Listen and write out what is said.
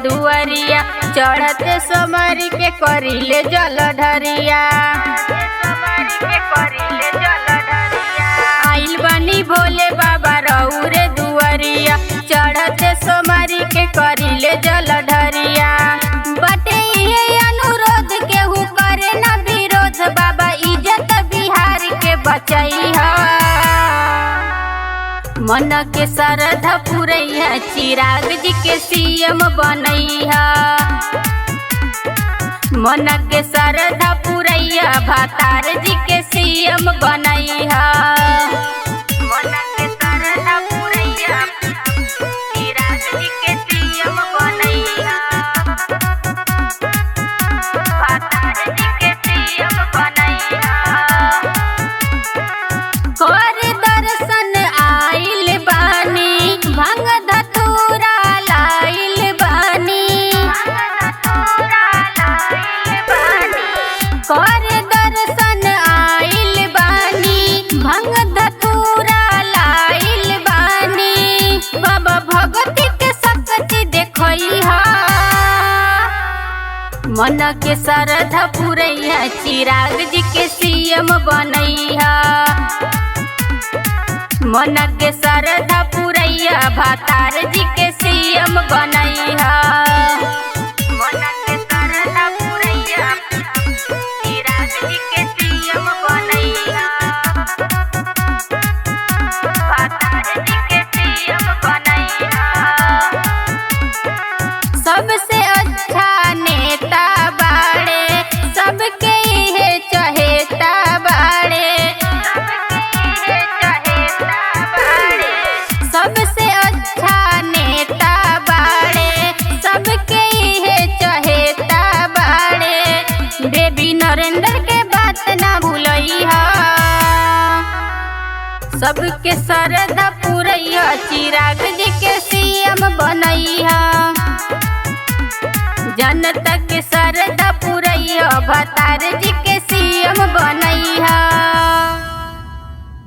दुआरिया चढ़ते समर के करिले जल ढरिया। आइल बनी भोले बाबा रउरे दुआरिया चढ़ते समर के करिले जल ढरिया। बटे ये अनुरोध केहू करे न विरोध बाबा इज्जत बिहार के बचैहा। मन के श्रद्धा पुरैया चिराग जी के सीएम बनैहा। मन के श्रद्धा पुरैया भतार जी के सीएम बनैहा। मन के श्रद्धा पुरैया चिराग जी के सीएम बनैहा। भतार जी के सीएम बनैहा। कर दर्शन आइल बानी भंग धतूरा लाइल बानी। कर दर्शन आइल बानी भंग धतूरा लाइल बानी। बाबा भगती के शक्ति देखैहा। मन के श्रद्धा पुरैया चिराग जी के सीएम बनैहा। मन के श्रद्धा पुरैया भतार जी के सीएम बनैहा। मन के श्रद्धा पुरैया चिराग जी के सीएम बनैहा। भतार जी के सीएम बनैहा। सबसे अच्छा नेता बाड़े सबके इहे चहेता बाड़े। सबसे अच्छा नेता बाड़े सबके इहे चहेता बाड़े। बेबी नरेंद्र के बात ना भूलैहा। सबके श्रद्धा पुरैया चिराग जी के सीएम बनैहा। जनता के श्रद्धा पुरैया भतार जी के सीएम बनैहा।